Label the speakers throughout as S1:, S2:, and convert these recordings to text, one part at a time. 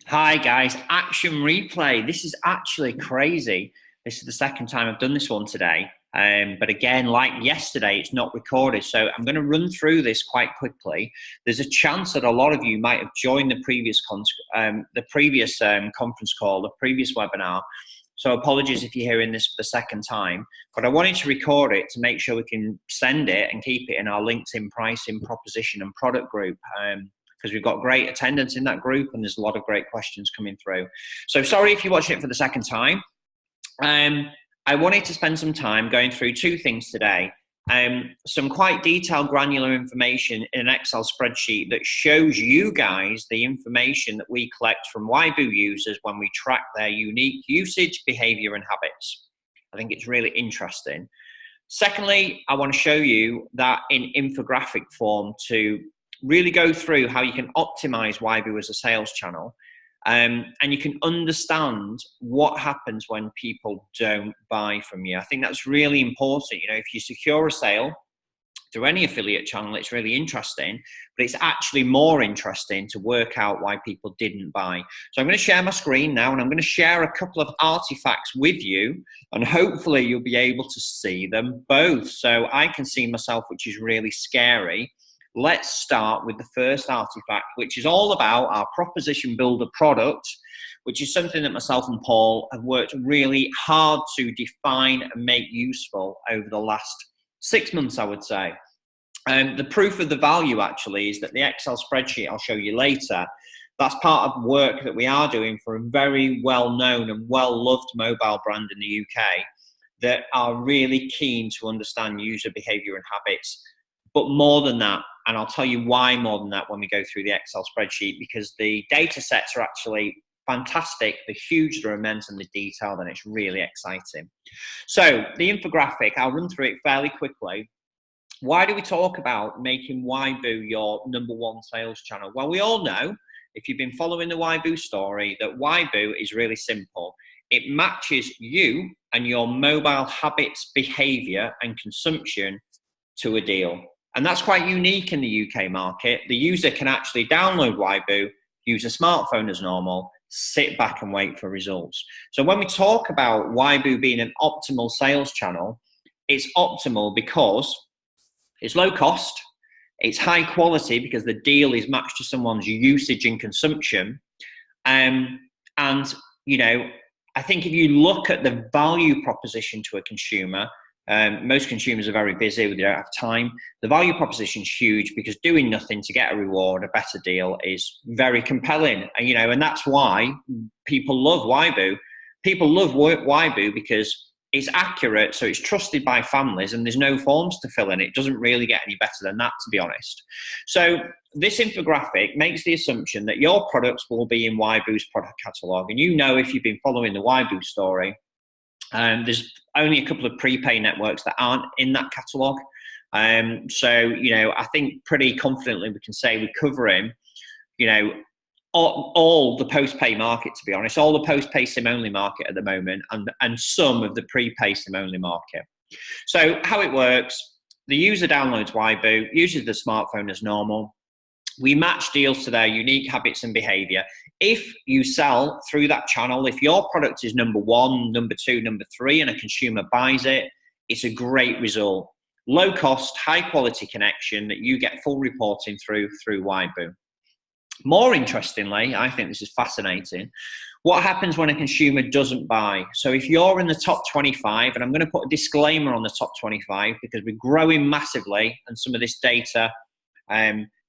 S1: Hi guys, action replay. This is actually crazy. This is the second time I've done this one today. But again, like yesterday, it's not recorded. So I'm going to run through this quite quickly. There's a chance that a lot of you might have joined the previous conference call, the previous webinar. So apologies if you're hearing this for the second time, but I wanted to record it to make sure we can send it and keep it in our LinkedIn pricing proposition and product group. Because we've got great attendance in that group and there's a lot of great questions coming through. So sorry if you're watching it for the second time. I wanted to spend some time going through two things today. Some quite detailed granular information in an Excel spreadsheet that shows you guys the information that we collect from yboo users when we track their unique usage, behavior and habits. I think it's really interesting. Secondly, I want to show you that in infographic form to really go through how you can optimize yboo as a sales channel, and you can understand what happens when people don't buy from you. I think that's really important. You know, if you secure a sale through any affiliate channel, it's really interesting, but it's actually more interesting to work out why people didn't buy. So I'm going to share my screen now and I'm going to share a couple of artifacts with you, and hopefully you'll be able to see them both. So I can see myself, which is really scary. Let's start with the first artifact, which is all about our proposition builder product, which is something that myself and Paul have worked really hard to define and make useful over the last 6 months, I would say. The proof of the value actually is that the Excel spreadsheet I'll show you later, that's part of work that we are doing for a very well-known and well-loved mobile brand in the UK that are really keen to understand user behavior and habits. But more than that, and I'll tell you why more than that when we go through the Excel spreadsheet, because the data sets are actually fantastic. They're huge, they're immense, and they're detailed, and it's really exciting. So the infographic, I'll run through it fairly quickly. Why do we talk about making yboo your #1 sales channel? Well, we all know, if you've been following the yboo story, that yboo is really simple. It matches you and your mobile habits, behavior, and consumption to a deal. And that's quite unique in the UK market. The user can actually download yboo, use a smartphone as normal, sit back and wait for results. So when we talk about yboo being an optimal sales channel, it's optimal because it's low cost, it's high quality because the deal is matched to someone's usage and consumption. And, you know, I think if you look at the value proposition to a consumer, most consumers are very busy, they don't have time. The value proposition is huge because doing nothing to get a reward, a better deal, is very compelling. And, you know, and that's why people love yboo. People love yboo because it's accurate, so it's trusted by families, and there's no forms to fill in. It doesn't really get any better than that, to be honest. So this infographic makes the assumption that your products will be in yboo's product catalogue. And you know, if you've been following the yboo story, there's only a couple of prepay networks that aren't in that catalogue. So, you know, I think pretty confidently we can say we're covering, you know, all the post-pay market, to be honest, all the post-pay SIM-only market at the moment, and some of the prepay SIM-only market. So how it works, the user downloads yboo, uses the smartphone as normal. We match deals to their unique habits and behavior. If you sell through that channel, if your product is #1, #2, #3, and a consumer buys it, it's a great result. Low cost, high quality connection that you get full reporting through yboo. More interestingly, I think this is fascinating, what happens when a consumer doesn't buy? So if you're in the top 25, and I'm going to put a disclaimer on the top 25 because we're growing massively and some of this data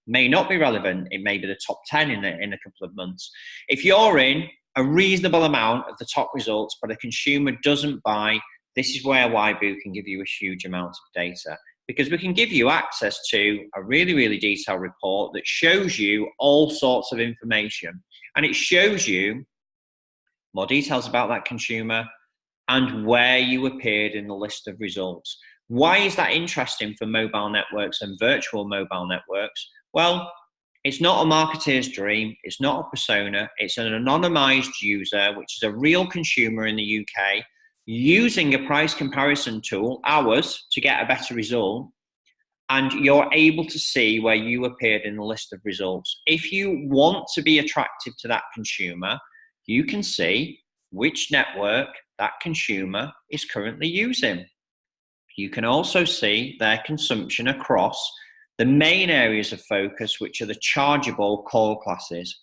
S1: may not be relevant. It may be the top 10 in a couple of months. If you're in a reasonable amount of the top results, but a consumer doesn't buy, this is where yboo can give you a huge amount of data, because we can give you access to a really, really detailed report that shows you all sorts of information. And it shows you more details about that consumer and where you appeared in the list of results. Why is that interesting for mobile networks and virtual mobile networks? Well, it's not a marketeer's dream. It's not a persona. It's an anonymized user, which is a real consumer in the UK, using a price comparison tool, ours, to get a better result. and you're able to see where you appeared in the list of results. If you want to be attractive to that consumer, you can see which network that consumer is currently using. You can also see their consumption across the main areas of focus, which are the chargeable call classes: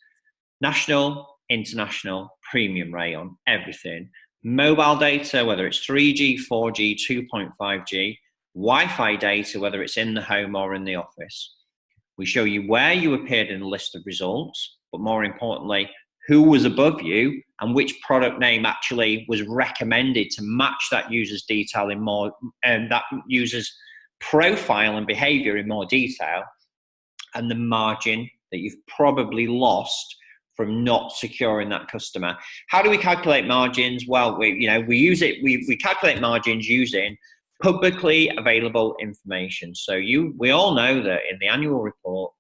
S1: national, international, premium rate on everything, mobile data, whether it's 3G, 4G, 2.5G, Wi-Fi data, whether it's in the home or in the office. We show you where you appeared in the list of results, but more importantly, who was above you and which product name actually was recommended to match that user's detail in more, and that user's profile and behavior in more detail, and the margin that you've probably lost from not securing that customer. How do we calculate margins? Well, we calculate margins using publicly available information. So we all know that in the annual report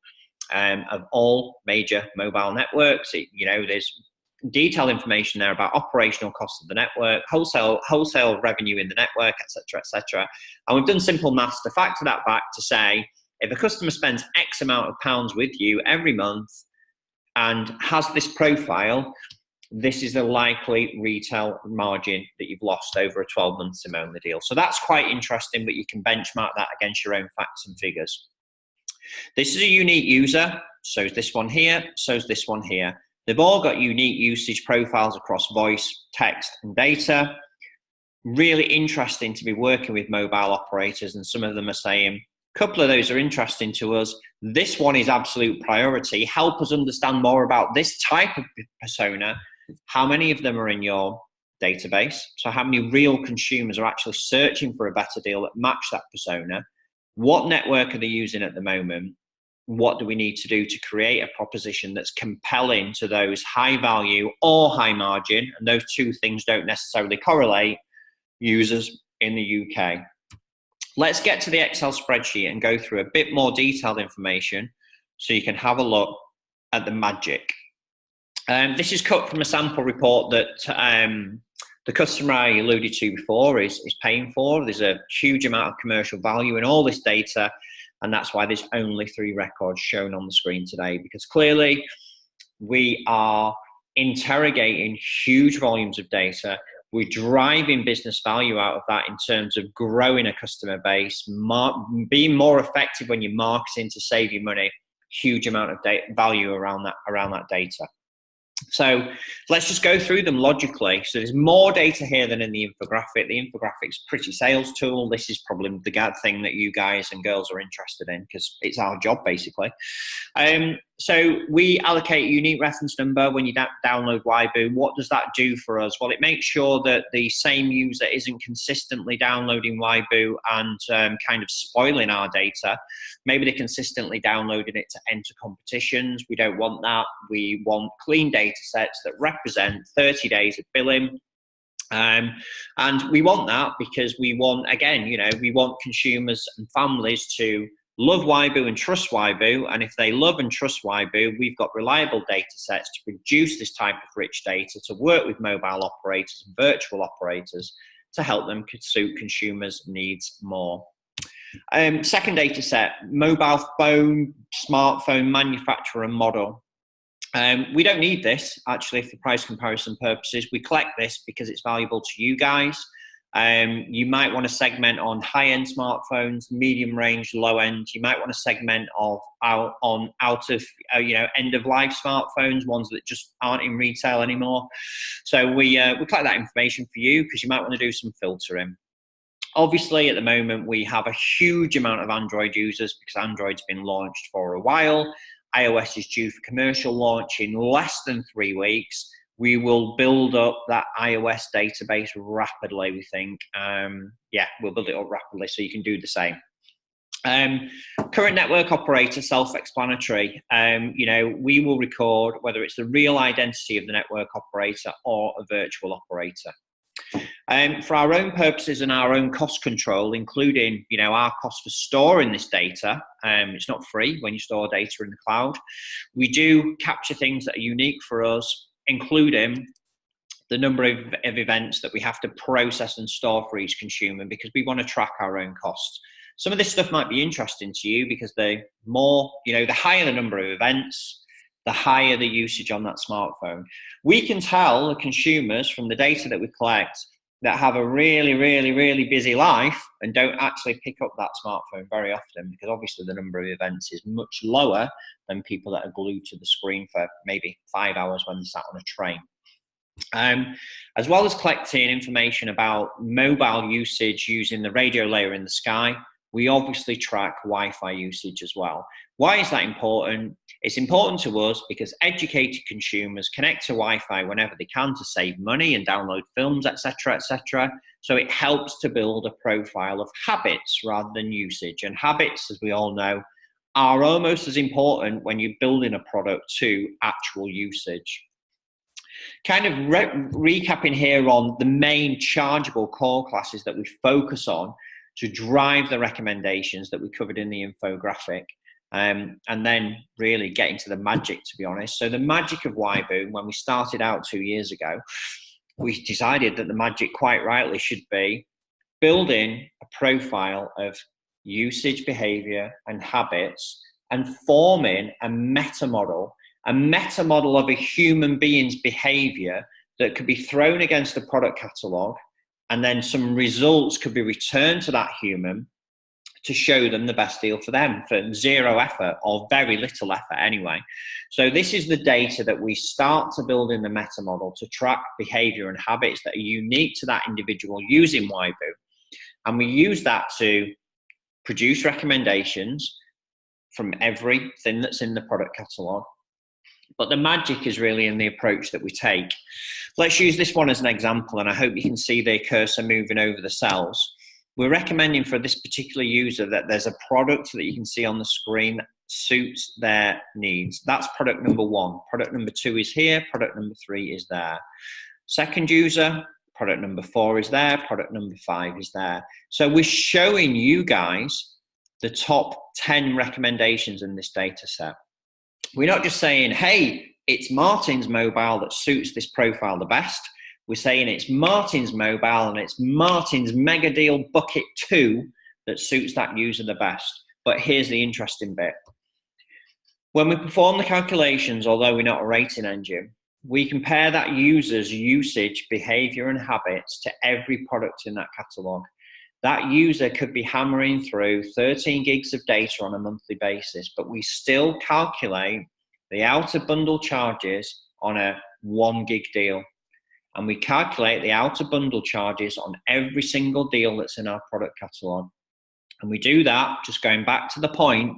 S1: of all major mobile networks, there's detailed information there about operational costs of the network, wholesale revenue in the network, etc., etc. And we've done simple maths to factor that back to say, if a customer spends X amount of pounds with you every month and has this profile, this is the likely retail margin that you've lost over a 12-month SIM-only deal. So that's quite interesting, but you can benchmark that against your own facts and figures. This is a unique user, so is this one here, so is this one here. They've all got unique usage profiles across voice, text, and data. Really interesting to be working with mobile operators, and some of them are saying, a couple of those are interesting to us. This one is absolute priority. Help us understand more about this type of persona. How many of them are in your database? So how many real consumers are actually searching for a better deal that match that persona? What network are they using at the moment? What do we need to do to create a proposition that's compelling to those high value or high margin, and those two things don't necessarily correlate, users in the UK? Let's get to the Excel spreadsheet and go through a bit more detailed information so you can have a look at the magic. This is cut from a sample report that the customer I alluded to before is paying for. There's a huge amount of commercial value in all this data, and that's why there's only 3 records shown on the screen today, because clearly we are interrogating huge volumes of data. We're driving business value out of that in terms of growing a customer base, being more effective when you're marketing to save you money. Huge amount of value around that data. So let's just go through them logically. So there's more data here than in the infographic. The infographic's a pretty sales tool. This is probably the thing that you guys and girls are interested in, because it's our job basically. So we allocate a unique reference number when you download yboo. What does that do for us? Well, it makes sure that the same user isn't consistently downloading yboo and kind of spoiling our data. Maybe they're consistently downloading it to enter competitions. We don't want that. We want clean data sets that represent 30 days of billing. And we want that because we want, again, we want consumers and families to love yboo and trust yboo. And if they love and trust yboo, we've got reliable data sets to produce this type of rich data, to work with mobile operators and virtual operators to help them suit consumers' needs more. Second data set, mobile phone, smartphone manufacturer and model. We don't need this actually for price comparison purposes. We collect this because it's valuable to you guys. You might want to segment on high-end smartphones, medium range, low end. You might want to segment out of end-of-life smartphones, ones that just aren't in retail anymore. So we collect that information for you because you might want to do some filtering. Obviously, at the moment, we have a huge amount of Android users because Android's been launched for a while. iOS is due for commercial launch in less than 3 weeks. We will build up that iOS database rapidly, we think. We'll build it up rapidly so you can do the same. Current network operator, self-explanatory. We will record whether it's the real identity of the network operator or a virtual operator. For our own purposes and our own cost control, including our cost for storing this data, it's not free when you store data in the cloud. We do capture things that are unique for us, including the number of events that we have to process and store for each consumer, because we want to track our own costs. Some of this stuff might be interesting to you because the more, the higher the number of events, the higher the usage on that smartphone. We can tell the consumers from the data that we collect that have a really, really, really busy life and don't actually pick up that smartphone very often, because obviously the number of events is much lower than people that are glued to the screen for maybe 5 hours when they're sat on a train. As well as collecting information about mobile usage using the radio layer in the sky, we obviously track Wi-Fi usage as well. Why is that important? It's important to us because educated consumers connect to Wi-Fi whenever they can to save money and download films, etc., etc. So it helps to build a profile of habits rather than usage. And habits, as we all know, are almost as important when you're building a product to actual usage. Kind of recapping here on the main chargeable core classes that we focus on to drive the recommendations that we covered in the infographic, and then really getting to the magic, to be honest. So the magic of yboo, when we started out 2 years ago, we decided that the magic, quite rightly, should be building a profile of usage behavior and habits and forming a meta model of a human being's behavior that could be thrown against the product catalog, and then some results could be returned to that human to show them the best deal for them for zero effort, or very little effort anyway. So this is the data that we start to build in the meta model to track behavior and habits that are unique to that individual using yboo. And we use that to produce recommendations from everything that's in the product catalog. But the magic is really in the approach that we take. Let's use this one as an example, and I hope you can see the cursor moving over the cells. We're recommending for this particular user that there's a product that you can see on the screen that suits their needs. That's product number 1. Product number 2 is here. Product number 3 is there. Second user, product number 4 is there. Product number 5 is there. So we're showing you guys the top 10 recommendations in this data set. We're not just saying, hey, it's Martin's mobile that suits this profile the best. We're saying it's Martin's mobile and it's Martin's mega deal bucket 2 that suits that user the best. But here's the interesting bit. When we perform the calculations, although we're not a rating engine, we compare that user's usage, behavior, and habits to every product in that catalog. That user could be hammering through 13 gigs of data on a monthly basis, but we still calculate the outer bundle charges on a 1 gig deal. And we calculate the outer bundle charges on every single deal that's in our product catalog. And we do that, just going back to the point,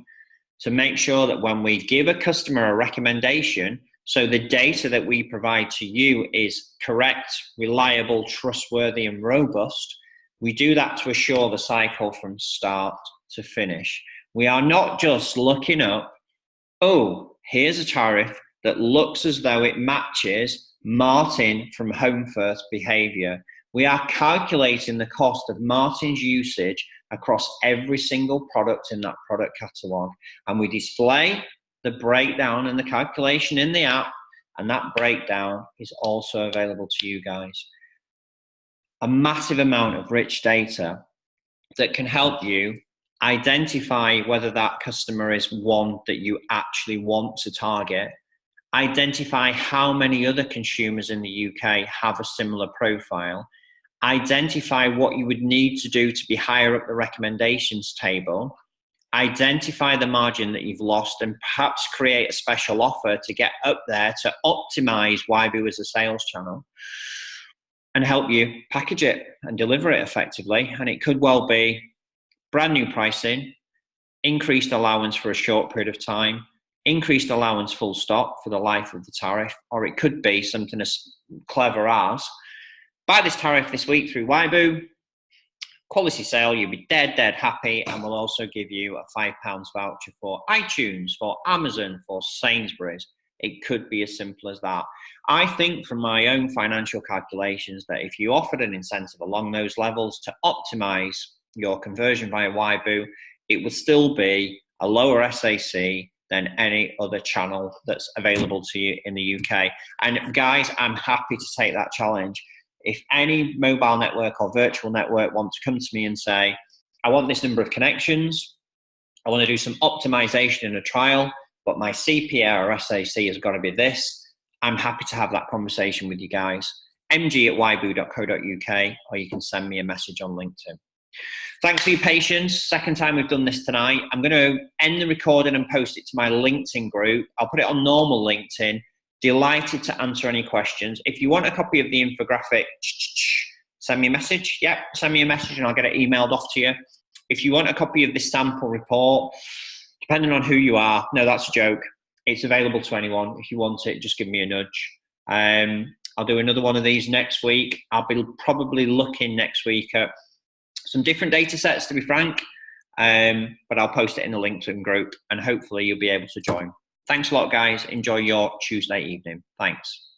S1: to make sure that when we give a customer a recommendation, so the data that we provide to you is correct, reliable, trustworthy, and robust, we do that to assure the cycle from start to finish. We are not just looking up, oh, here's a tariff that looks as though it matches Martin from Home First behavior. We are calculating the cost of Martin's usage across every single product in that product catalog. And we display the breakdown and the calculation in the app, and that breakdown is also available to you guys. A massive amount of rich data that can help you identify whether that customer is one that you actually want to target, identify how many other consumers in the UK have a similar profile, identify what you would need to do to be higher up the recommendations table, identify the margin that you've lost, and perhaps create a special offer to get up there to optimize yboo as a sales channel, and help you package it and deliver it effectively. And it could well be brand new pricing, increased allowance for a short period of time, increased allowance full stop for the life of the tariff, or it could be something as clever as, buy this tariff this week through yboo, quality sale, you'll be dead happy, and we'll also give you a £5 voucher for iTunes, for Amazon, for Sainsbury's. It could be as simple as that. I think from my own financial calculations that if you offered an incentive along those levels to optimize your conversion via yboo, it would still be a lower SAC than any other channel that's available to you in the UK. And guys, I'm happy to take that challenge. If any mobile network or virtual network want to come to me and say, I want this number of connections. I want to do some optimization in a trial, but my CPA or SAC has got to be this. I'm happy to have that conversation with you guys. mg@yboo.co.uk, or you can send me a message on LinkedIn. Thanks for your patience. Second time we've done this tonight. I'm going to end the recording and post it to my LinkedIn group. I'll put it on normal LinkedIn. Delighted to answer any questions. If you want a copy of the infographic, send me a message. Yep, send me a message and I'll get it emailed off to you. If you want a copy of this sample report, depending on who you are, no, that's a joke. It's available to anyone. If you want it, just give me a nudge. I'll do another one of these next week. I'll be probably looking next week at some different data sets, to be frank, but I'll post it in the LinkedIn group and hopefully you'll be able to join. Thanks a lot, guys. Enjoy your Tuesday evening. Thanks.